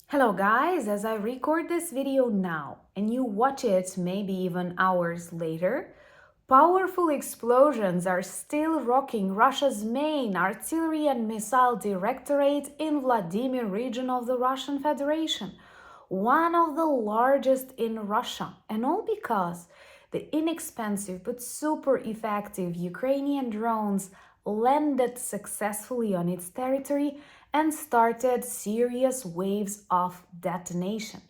Hello guys, as I record this video now and you watch it maybe even hours later, powerful explosions are still rocking Russia's main artillery and missile directorate in Vladimir region of the Russian Federation, one of the largest in Russia, and all because the inexpensive but super effective Ukrainian drones landed successfully on its territory and started serious waves of detonation.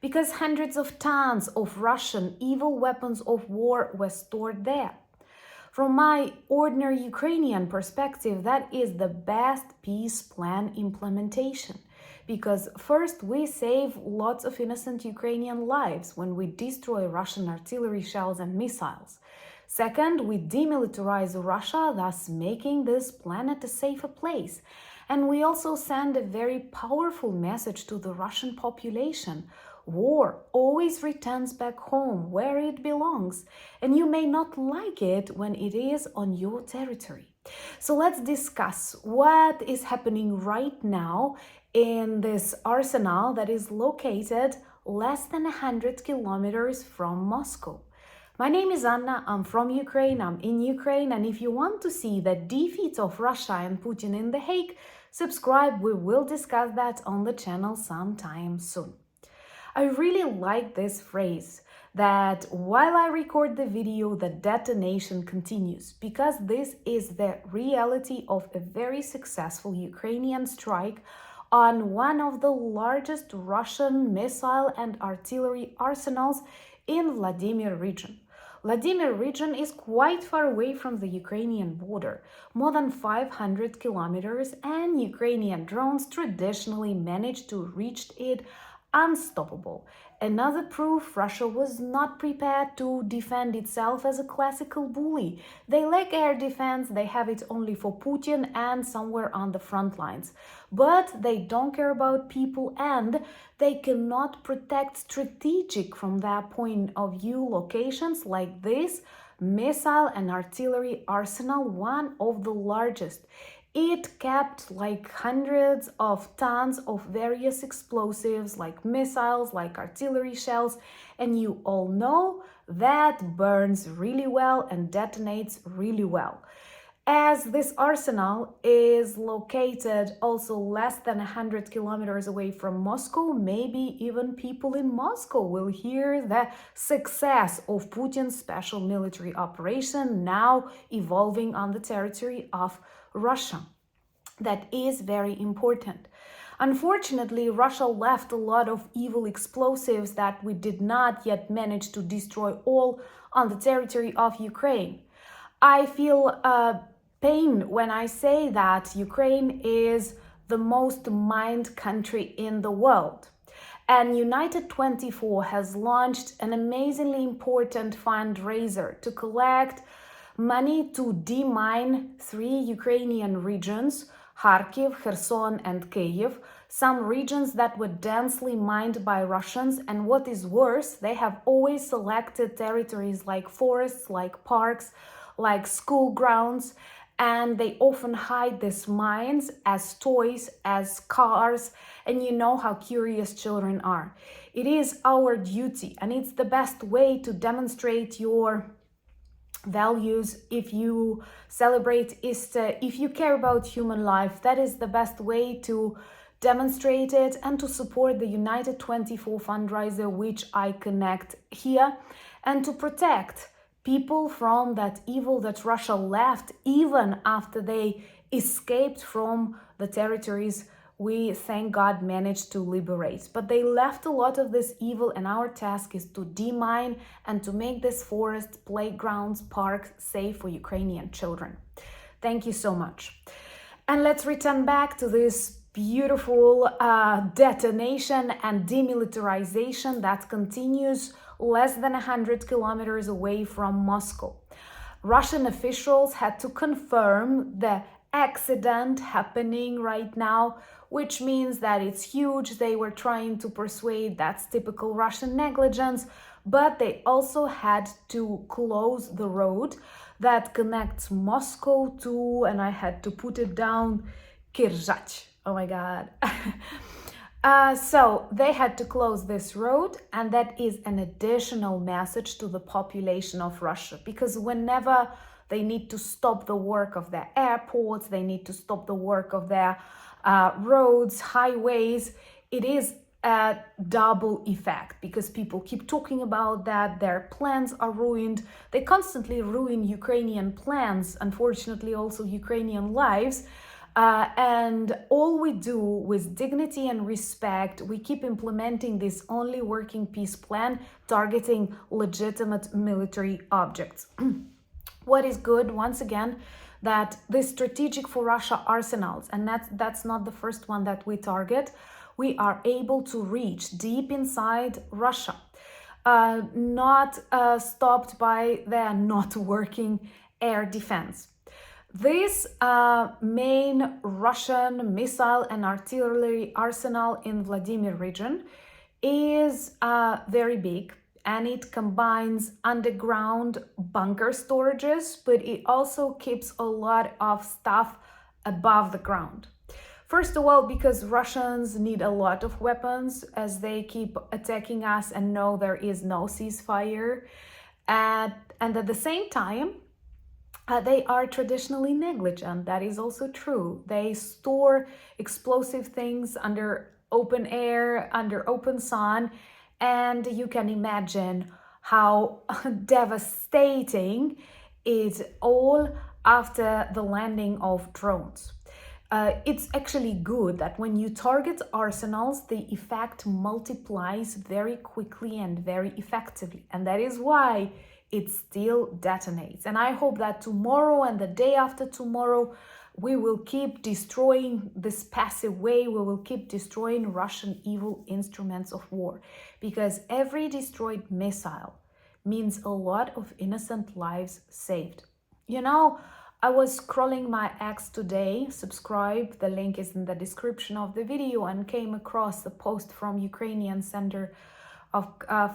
Because hundreds of tons of Russian evil weapons of war were stored there. From my ordinary Ukrainian perspective, that is the best peace plan implementation. Because first, we save lots of innocent Ukrainian lives when we destroy Russian artillery shells and missiles. Second, we demilitarize Russia, thus making this planet a safer place. And we also send a very powerful message to the Russian population. War always returns back home where it belongs, and you may not like it when it is on your territory. So let's discuss what is happening right now in this arsenal that is located less than 100 kilometers from Moscow. My name is Anna, I'm from Ukraine, I'm in Ukraine, and if you want to see the defeat of Russia and Putin in The Hague, subscribe, we will discuss that on the channel sometime soon. I really like this phrase that while I record the video, the detonation continues, because this is the reality of a very successful Ukrainian strike on one of the largest Russian missile and artillery arsenals in Vladimir region. Vladimir region is quite far away from the Ukrainian border, more than 500 kilometers, and Ukrainian drones traditionally manage to reach it unstoppable. Another proof Russia was not prepared to defend itself as a classical bully. They lack air defense, they have it only for Putin and somewhere on the front lines. But they don't care about people, and they cannot protect strategic from their point of view locations like this missile and artillery arsenal, one of the largest. It kept like hundreds of tons of various explosives like missiles, like artillery shells, and you all know that burns really well and detonates really well. As this arsenal is located also less than 100 kilometers away from Moscow, maybe even people in Moscow will hear the success of Putin's special military operation now evolving on the territory of Russia. That is very important. Unfortunately, Russia left a lot of evil explosives that we did not yet manage to destroy all on the territory of Ukraine. I feel pain when I say that Ukraine is the most mined country in the world. And United 24 has launched an amazingly important fundraiser to collect money to demine 3 Ukrainian regions, Kharkiv, Kherson, and Kyiv, some regions that were densely mined by Russians, and what is worse, they have always selected territories like forests, like parks, like school grounds, and they often hide these mines as toys, as cars, and you know how curious children are. It is our duty, and it's the best way to demonstrate your values. If you celebrate Easter, if you care about human life, that is the best way to demonstrate it and to support the United 24 fundraiser, which I connect here, and to protect people from that evil that Russia left even after they escaped from the territories we, thank God, managed to liberate. But they left a lot of this evil, and our task is to demine and to make this forest, playgrounds, parks safe for Ukrainian children. Thank you so much. And let's return back to this beautiful detonation and demilitarization that continues less than 100 kilometers away from Moscow. Russian officials had to confirm the accident happening right now, which means that it's huge. They were trying to persuade that's typical Russian negligence, but they also had to close the road that connects Moscow to, and I had to put it down, Kirzhach. Oh my God. So they had to close this road, and that is an additional message to the population of Russia, because whenever they need to stop the work of their airports, they need to stop the work of their roads, highways, it is a double effect, because people keep talking about that, their plans are ruined, they constantly ruin Ukrainian plans, unfortunately also Ukrainian lives. And all we do with dignity and respect, we keep implementing this only working peace plan targeting legitimate military objects. What is good, once again, that this strategic for Russia arsenals, and that's not the first one that we target, we are able to reach deep inside Russia, not stopped by their not working air defense. This main Russian missile and artillery arsenal in Vladimir region is very big, and it combines underground bunker storages, but it also keeps a lot of stuff above the ground. First of all, because Russians need a lot of weapons as they keep attacking us and know there is no ceasefire. And at the same time, they are traditionally negligent. That is also true. They store explosive things under open air, under open sun, and you can imagine how devastating it all after the landing of drones. It's actually good that when you target arsenals, the effect multiplies very quickly and very effectively. And that is why it still detonates. And I hope that tomorrow and the day after tomorrow, we will keep destroying this passive way. We will keep destroying Russian evil instruments of war, because every destroyed missile means a lot of innocent lives saved. You know, I was scrolling my X today, subscribe, the link is in the description of the video, and came across a post from Ukrainian Center of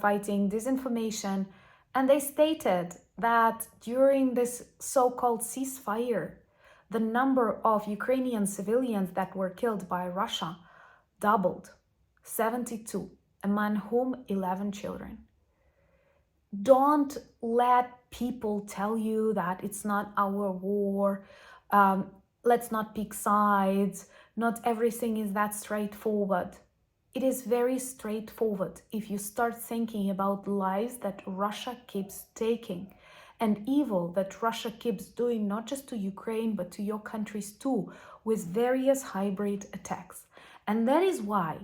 Fighting Disinformation, and they stated that during this so-called ceasefire, the number of Ukrainian civilians that were killed by Russia doubled, 72, among whom 11 children. Don't let people tell you that it's not our war, let's not pick sides, not everything is that straightforward. It is very straightforward if you start thinking about lives that Russia keeps taking and evil that Russia keeps doing, not just to Ukraine, but to your countries too, with various hybrid attacks. And that is why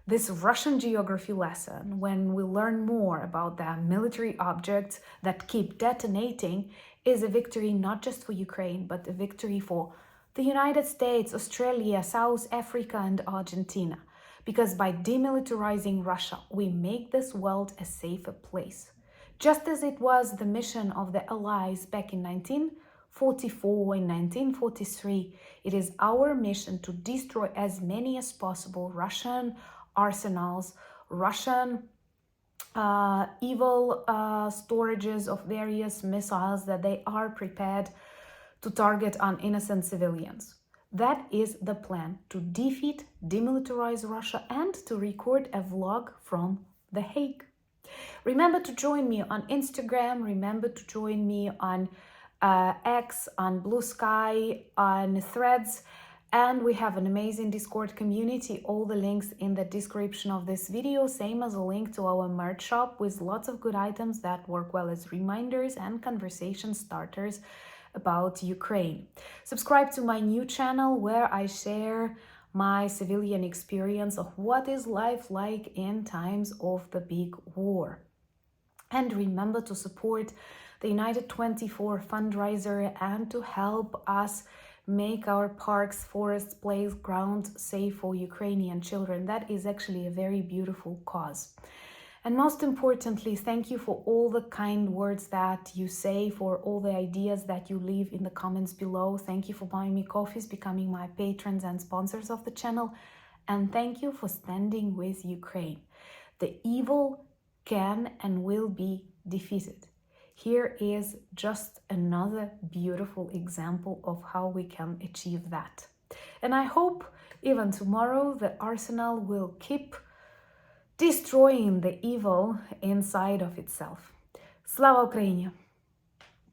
this Russian geography lesson, when we learn more about the military objects that keep detonating, is a victory not just for Ukraine, but a victory for the United States, Australia, South Africa, and Argentina. Because by demilitarizing Russia, we make this world a safer place. Just as it was the mission of the Allies back in 1944, in 1943, it is our mission to destroy as many as possible Russian arsenals, Russian evil storages of various missiles that they are prepared to target on innocent civilians. That is the plan, to defeat, demilitarize Russia, and to record a vlog from The Hague. Remember to join me on Instagram, remember to join me on X, on Blue Sky, on Threads, and we have an amazing Discord community. All the links in the description of this video, same as a link to our merch shop with lots of good items that work well as reminders and conversation starters about Ukraine. Subscribe to my new channel where I share my civilian experience of what is life like in times of the big war. And remember to support the United 24 fundraiser and to help us make our parks, forests, playgrounds safe for Ukrainian children. That is actually a very beautiful cause. And most importantly, thank you for all the kind words that you say, for all the ideas that you leave in the comments below. Thank you for buying me coffees, becoming my patrons and sponsors of the channel. And thank you for standing with Ukraine. The evil can and will be defeated. Here is just another beautiful example of how we can achieve that. And I hope Even tomorrow, the arsenal will keep destroying the evil inside of itself. Slava Ukraini!